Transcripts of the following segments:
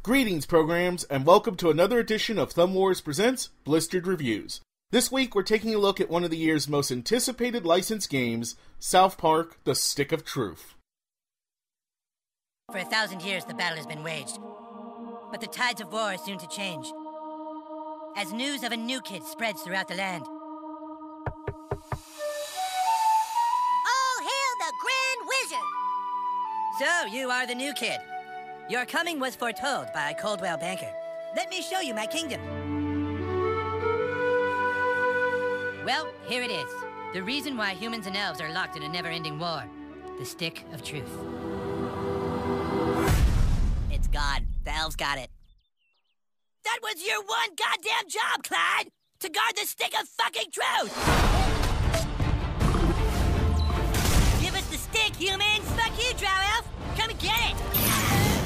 Greetings, programs, and welcome to another edition of Thumb Wars Presents Blistered Reviews. This week, we're taking a look at one of the year's most anticipated licensed games, South Park: The Stick of Truth. For 1,000 years, the battle has been waged. But the tides of war are soon to change, as news of a new kid spreads throughout the land. All hail the Grand Wizard! So, you are the new kid. Your coming was foretold by Coldwell Banker. Let me show you my kingdom. Well, here it is. The reason why humans and elves are locked in a never-ending war. The Stick of Truth. It's gone. The elves got it. That was your one goddamn job, Clyde! To guard the Stick of fucking Truth! Give us the stick, humans! Fuck you, Drow Elf! Come and get it!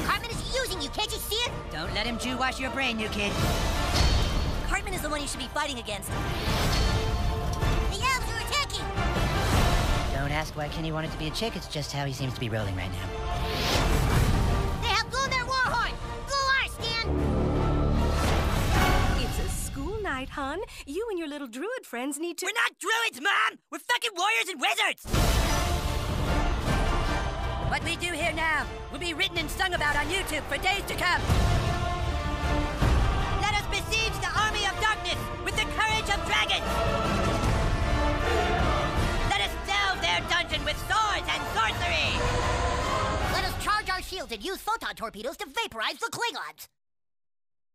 Cartman is using you, can't you see it? Don't let him Jew wash your brain, new kid. Cartman is the one you should be fighting against. The elves are attacking! Don't ask why Kenny wanted to be a chick, it's just how he seems to be rolling right now. They have blown their war horn! Blow ours, Stan! It's a school night, hon. You and your little druid friends need to— We're not druids, Mom! We're fucking warriors and wizards! What we do here now will be written and sung about on YouTube for days to come. Let us besiege the army of darkness with the courage of dragons. Let us delve their dungeon with swords and sorcery. Let us charge our shields and use photon torpedoes to vaporize the Klingons.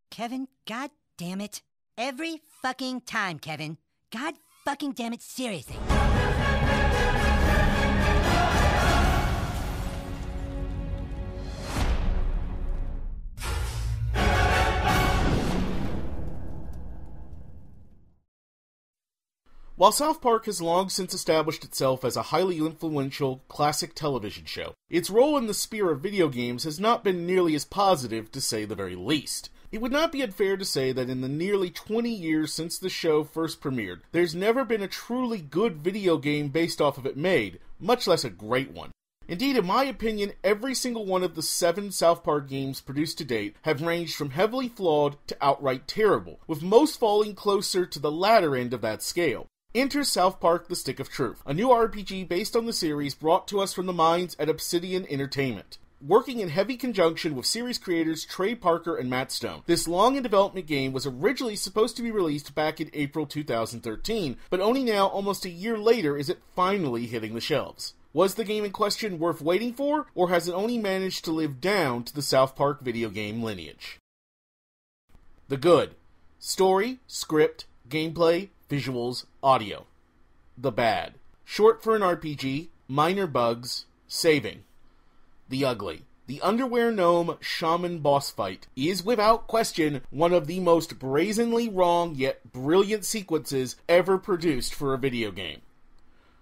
Kevin, god damn it. Every fucking time, Kevin. God fucking damn it, seriously. While South Park has long since established itself as a highly influential classic television show, its role in the sphere of video games has not been nearly as positive, to say the very least. It would not be unfair to say that in the nearly 20 years since the show first premiered, there's never been a truly good video game based off of it made, much less a great one. Indeed, in my opinion, every single one of the 7 South Park games produced to date have ranged from heavily flawed to outright terrible, with most falling closer to the latter end of that scale. Enter South Park: The Stick of Truth, a new RPG based on the series brought to us from the minds at Obscene Entertainment. Working in heavy conjunction with series creators Trey Parker and Matt Stone, this long-in-development game was originally supposed to be released back in April 2013, but only now, almost a year later, is it finally hitting the shelves. Was the game in question worth waiting for, or has it only managed to live down to the South Park video game lineage? The good. Story, script, gameplay, visuals, audio. The bad. Short for an RPG, minor bugs, saving. The ugly. The Underwear Gnome Shaman boss fight is without question one of the most brazenly wrong yet brilliant sequences ever produced for a video game.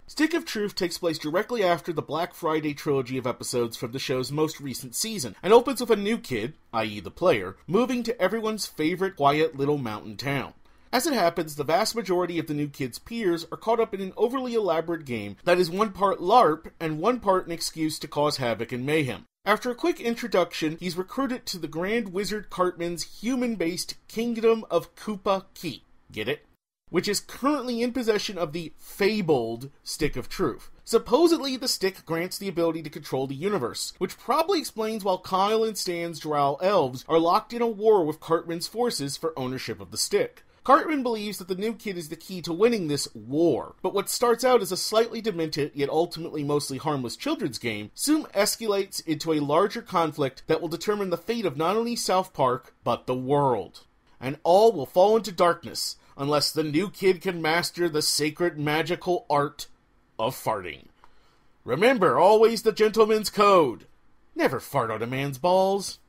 Stick of Truth takes place directly after the Black Friday trilogy of episodes from the show's most recent season, and opens with a new kid, i.e. the player, moving to everyone's favorite quiet little mountain town. As it happens, the vast majority of the new kid's peers are caught up in an overly elaborate game that is one part LARP and one part an excuse to cause havoc and mayhem. After a quick introduction, he's recruited to the Grand Wizard Cartman's human-based Kingdom of Koopa Key. Get it? Which is currently in possession of the fabled Stick of Truth. Supposedly, the stick grants the ability to control the universe, which probably explains why Kyle and Stan's Drow elves are locked in a war with Cartman's forces for ownership of the stick. Cartman believes that the new kid is the key to winning this war, but what starts out as a slightly demented, yet ultimately mostly harmless children's game, soon escalates into a larger conflict that will determine the fate of not only South Park, but the world. And all will fall into darkness, unless the new kid can master the sacred magical art of farting. Remember, always the gentleman's code. Never fart on a man's balls.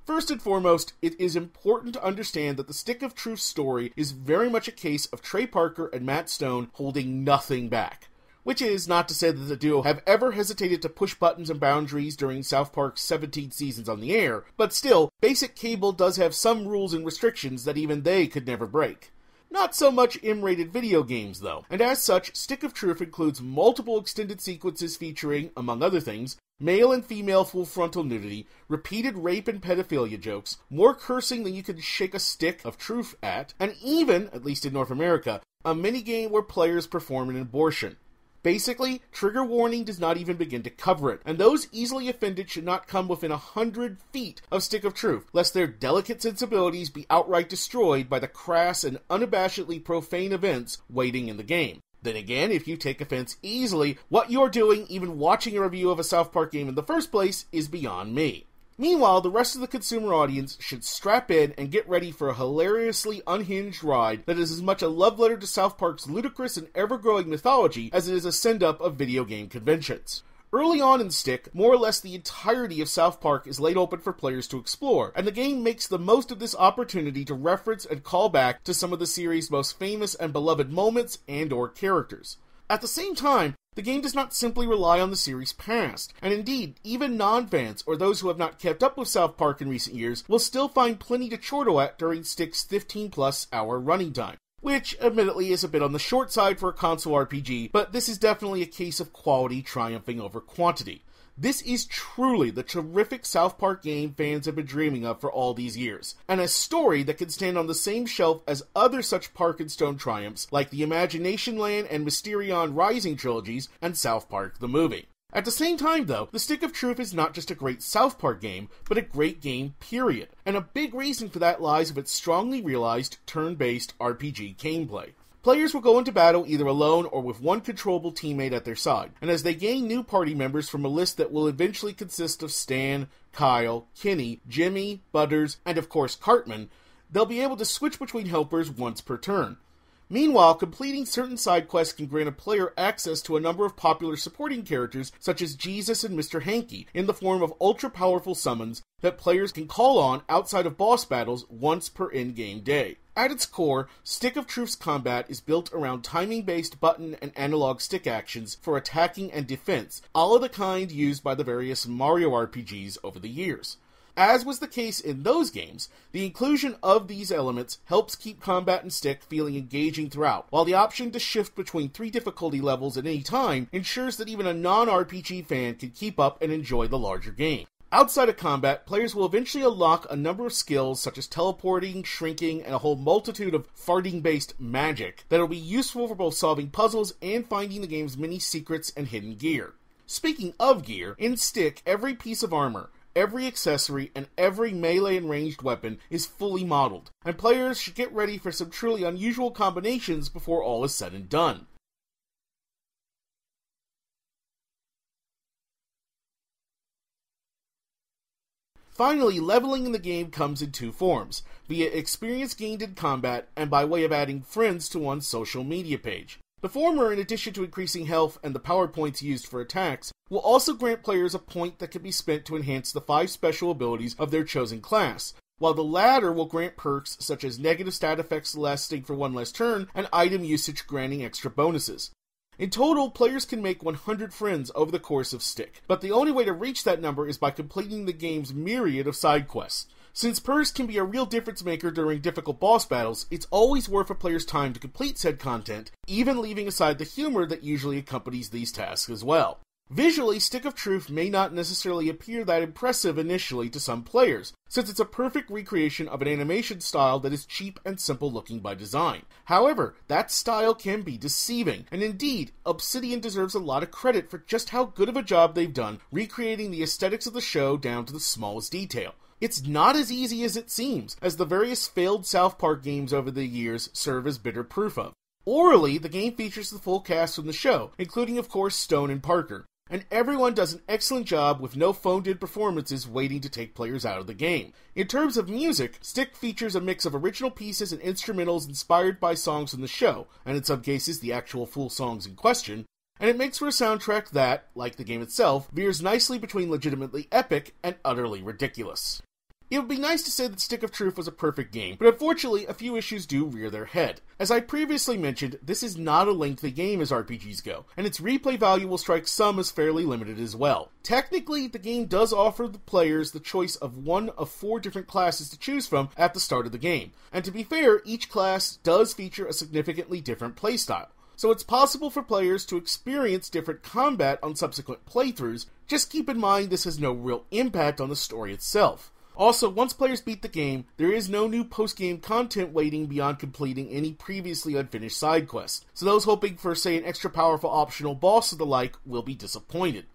First and foremost, it is important to understand that the Stick of Truth story is very much a case of Trey Parker and Matt Stone holding nothing back. Which is not to say that the duo have ever hesitated to push buttons and boundaries during South Park's 17 seasons on the air, but still, basic cable does have some rules and restrictions that even they could never break. Not so much M-rated video games, though, and as such, Stick of Truth includes multiple extended sequences featuring, among other things, Male and female full frontal nudity, repeated rape and pedophilia jokes, more cursing than you can shake a stick of truth at, and even, at least in North America, a minigame where players perform an abortion. Basically, trigger warning does not even begin to cover it, and those easily offended should not come within 100 feet of Stick of Truth, lest their delicate sensibilities be outright destroyed by the crass and unabashedly profane events waiting in the game. Then again, if you take offense easily, what you're doing, even watching a review of a South Park game in the first place, is beyond me. Meanwhile, the rest of the consumer audience should strap in and get ready for a hilariously unhinged ride that is as much a love letter to South Park's ludicrous and ever-growing mythology as it is a send-up of video game conventions. Early on in Stick, more or less the entirety of South Park is laid open for players to explore, and the game makes the most of this opportunity to reference and call back to some of the series' most famous and beloved moments and/or characters. At the same time, the game does not simply rely on the series' past, and indeed, even non-fans or those who have not kept up with South Park in recent years will still find plenty to chortle at during Stick's 15-plus hour running time, which admittedly is a bit on the short side for a console RPG, but this is definitely a case of quality triumphing over quantity. This is truly the terrific South Park game fans have been dreaming of for all these years, and a story that can stand on the same shelf as other such Park and Stone triumphs like the Imagination Land and Mysterion Rising trilogies and South Park the movie. At the same time, though, the Stick of Truth is not just a great South Park game, but a great game, period, and a big reason for that lies with its strongly realized turn-based RPG gameplay. Players will go into battle either alone or with one controllable teammate at their side, and as they gain new party members from a list that will eventually consist of Stan, Kyle, Kenny, Jimmy, Butters, and of course Cartman, they'll be able to switch between helpers once per turn. Meanwhile, completing certain side quests can grant a player access to a number of popular supporting characters such as Jesus and Mr. Hanky in the form of ultra-powerful summons that players can call on outside of boss battles once per in-game day. At its core, Stick of Truth's combat is built around timing-based button and analog stick actions for attacking and defense, all of the kind used by the various Mario RPGs over the years. As was the case in those games, the inclusion of these elements helps keep combat and Stick feeling engaging throughout, while the option to shift between 3 difficulty levels at any time ensures that even a non-RPG fan can keep up and enjoy the larger game. Outside of combat, players will eventually unlock a number of skills such as teleporting, shrinking, and a whole multitude of farting-based magic that will be useful for both solving puzzles and finding the game's many secrets and hidden gear. Speaking of gear, in Stick, every piece of armor, every accessory, and every melee and ranged weapon is fully modeled, and players should get ready for some truly unusual combinations before all is said and done. Finally, leveling in the game comes in 2 forms, via experience gained in combat and by way of adding friends to one's social media page. The former, in addition to increasing health and the power points used for attacks, will also grant players a point that can be spent to enhance the 5 special abilities of their chosen class, while the latter will grant perks such as negative stat effects lasting for 1 less turn and item usage granting extra bonuses. In total, players can make 100 friends over the course of Stick, but the only way to reach that number is by completing the game's myriad of side quests. Since perks can be a real difference maker during difficult boss battles, it's always worth a player's time to complete said content, even leaving aside the humor that usually accompanies these tasks as well. Visually, Stick of Truth may not necessarily appear that impressive initially to some players, since it's a perfect recreation of an animation style that is cheap and simple looking by design. However, that style can be deceiving, and indeed, Obsidian deserves a lot of credit for just how good of a job they've done recreating the aesthetics of the show down to the smallest detail. It's not as easy as it seems, as the various failed South Park games over the years serve as bitter proof of. Orally, the game features the full cast from the show, including of course Stone and Parker, and everyone does an excellent job with no phoned-in performances waiting to take players out of the game. In terms of music, Stick features a mix of original pieces and instrumentals inspired by songs from the show, and in some cases the actual full songs in question, and it makes for a soundtrack that, like the game itself, veers nicely between legitimately epic and utterly ridiculous. It would be nice to say that Stick of Truth was a perfect game, but unfortunately a few issues do rear their head. As I previously mentioned, this is not a lengthy game as RPGs go, and its replay value will strike some as fairly limited as well. Technically, the game does offer the players the choice of 1 of 4 different classes to choose from at the start of the game, and to be fair, each class does feature a significantly different playstyle. so it's possible for players to experience different combat on subsequent playthroughs. Just keep in mind this has no real impact on the story itself. Also, once players beat the game, there is no new post-game content waiting beyond completing any previously unfinished side quests, so those hoping for, say, an extra powerful optional boss or the like will be disappointed.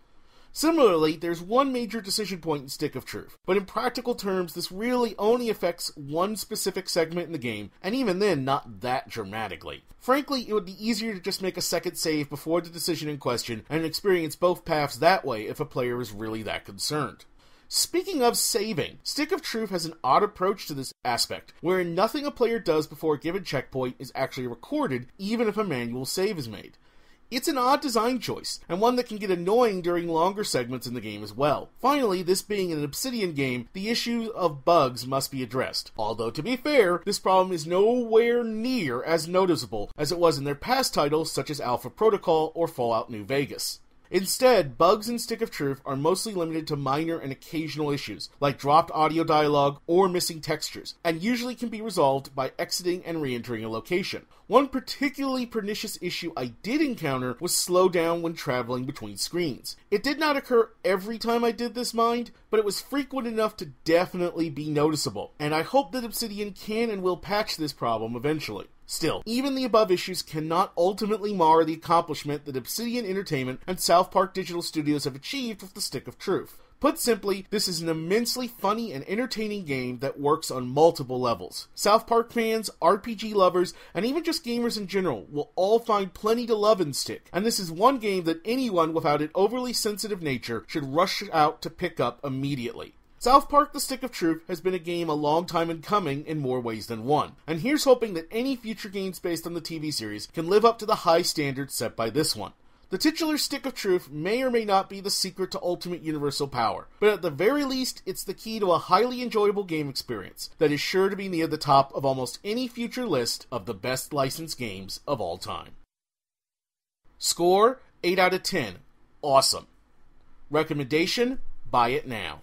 Similarly, there's one major decision point in Stick of Truth, but in practical terms, this really only affects one specific segment in the game, and even then, not that dramatically. Frankly, it would be easier to just make a second save before the decision in question, and experience both paths that way if a player is really that concerned. Speaking of saving, Stick of Truth has an odd approach to this aspect, wherein nothing a player does before a given checkpoint is actually recorded, even if a manual save is made. It's an odd design choice, and one that can get annoying during longer segments in the game as well. Finally, this being an Obsidian game, the issue of bugs must be addressed. Although, to be fair, this problem is nowhere near as noticeable as it was in their past titles such as Alpha Protocol or Fallout New Vegas. Instead, bugs in Stick of Truth are mostly limited to minor and occasional issues, like dropped audio dialogue or missing textures, and usually can be resolved by exiting and re-entering a location. One particularly pernicious issue I did encounter was slowdown when traveling between screens. It did not occur every time I did this, mind, but it was frequent enough to definitely be noticeable, and I hope that Obsidian can and will patch this problem eventually. Still, even the above issues cannot ultimately mar the accomplishment that Obsidian Entertainment and South Park Digital Studios have achieved with the Stick of Truth. Put simply, this is an immensely funny and entertaining game that works on multiple levels. South Park fans, RPG lovers, and even just gamers in general will all find plenty to love in Stick, and this is one game that anyone without an overly sensitive nature should rush out to pick up immediately. South Park The Stick of Truth has been a game a long time in coming in more ways than one, and here's hoping that any future games based on the TV series can live up to the high standards set by this one. The titular Stick of Truth may or may not be the secret to ultimate universal power, but at the very least, it's the key to a highly enjoyable game experience that is sure to be near the top of almost any future list of the best licensed games of all time. Score, 8 out of 10. Awesome. Recommendation, buy it now.